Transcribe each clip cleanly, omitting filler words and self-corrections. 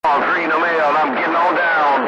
I'm treating the mail, and I'm getting on down.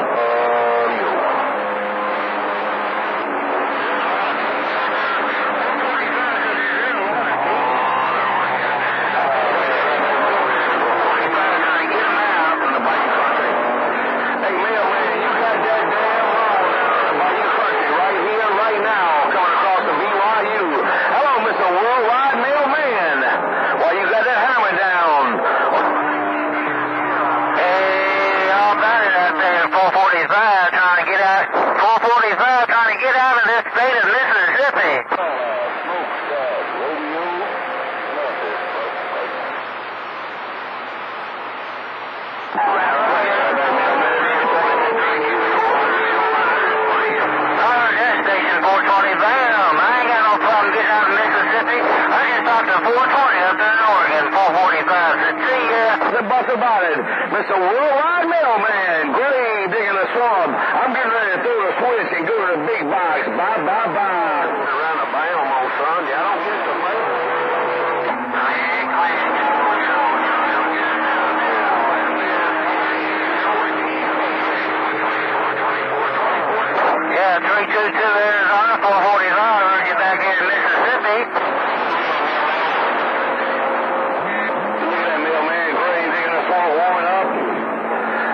About it, Mr. Worldwide Mailman, grave digging the swamp. I'm getting ready to throw the switch and go to the big box. Bye, bye, bye. Around the bam, old son. I don't get the mail. Yeah, 322 Arizona, 445. I heard you back here in Mississippi.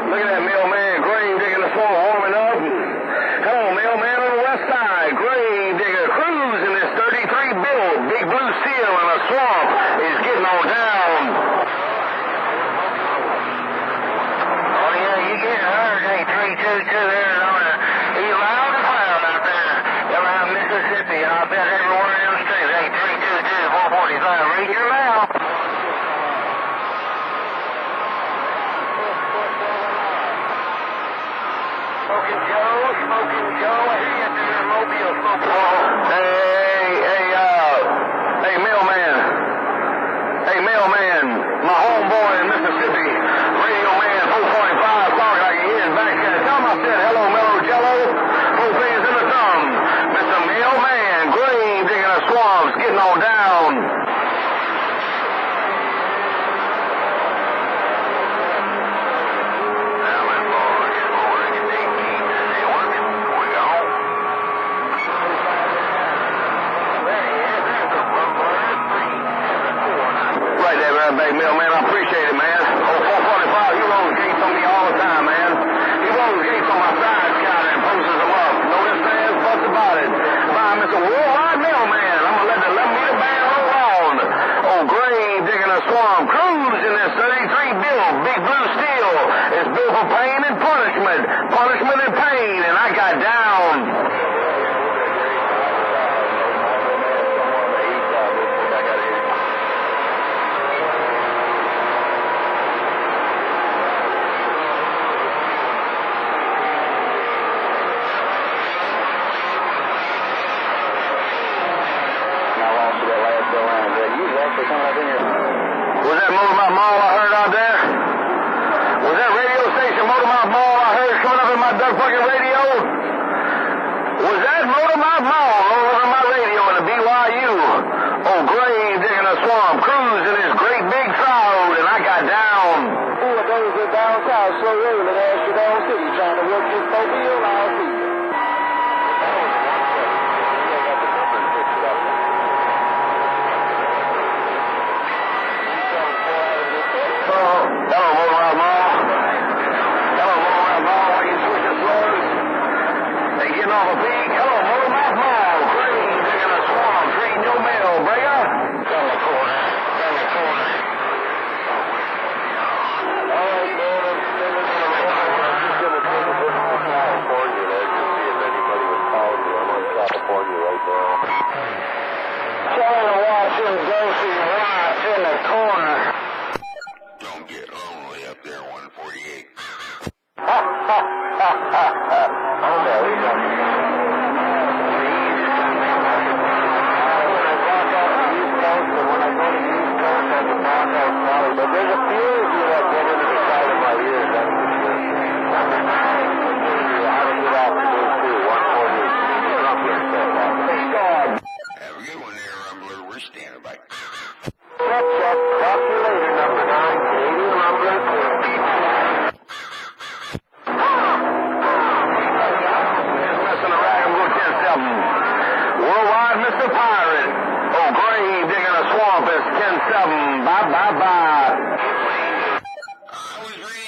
Look at that mailman, grave digging the swamp, warming up. Come on, mailman on the west side, grave digger, cruising this 33 build, big blue seal in a swamp is getting on down. Oh yeah, you get heard, hey, 322 Arizona. He's loud and proud out there around Mississippi, and I bet everywhere else too. Hey, 322, 445, read your mail. Smoking Joe, I hear you through your mobile smoking. Hey, mailman, my homeboy in Mississippi, RadioMan 445, talking like he is back there. Tell him I said hello, Mellow Jello, both fingers in the thumb. Mr. Mailman, grave digging the swamps, getting on down. Mailman, I appreciate it, man. Oh, 445, he rolls gates on me all the time, man. He rolls gates on my side counter and posts them up. No ifs, ands, buts about it. Bye, Mr. Worldwide Mailman. I'm going to let the 11-meter band roll on. Oh, grave digging a swamp, cruising this 33 build, big blue steel. It's built for pain and punishment and pain, and I got down. Was that Motormouth Mall I heard out there? Was that radio station Motormouth Mall I heard coming up in my duck fucking radio? Was that Motormouth Mall rolling up in my radio in the BYU? Oh, grave digging a swamp, cruising this great big road, and I got down. Bulldozer down south, so rolling ass to down city, trying to work this mobile, I'll see you. Hello, Motormouth Mall. Hello, Motormouth Mall. Why you switching floors? They getting off a peak. Hello, Motormouth Mall. Grave digging a swamp, treating your mail, Brega. Down the corner. All right, man. I'm sending you a for you there.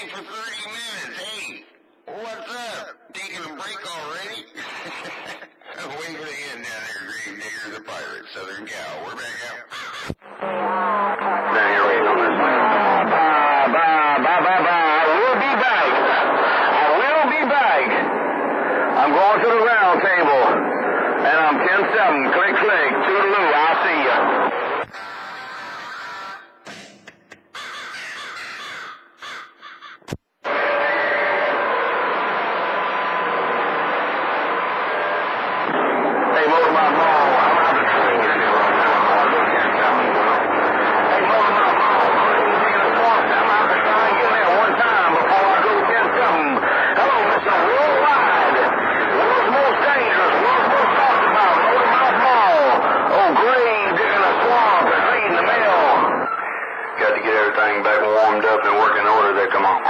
for 30 minutes. Hey, what's up? Taking a break already? I'm waiting for the end down there, GraveDigger, the pirate, Southern Cal. We're back out. Now you're waiting on this one. I will be back. I will be back. I'm going to the round table. And I'm 10-7. Click, click. Toodaloo. I'll see ya. Hey, Motor Mouth Mall, I'm out of the swing here. Hey, Motor Mouth Mall, I'm in the swamp. I'm out the swing. Get there one time before I go 10-7. Hello, Mr. Worldwide. World's most dangerous, world's most talked about. Motor Mouth Mall. Oh, grave digging the swamp and reading the mail. Got to get everything back warmed up and working order there. Come on.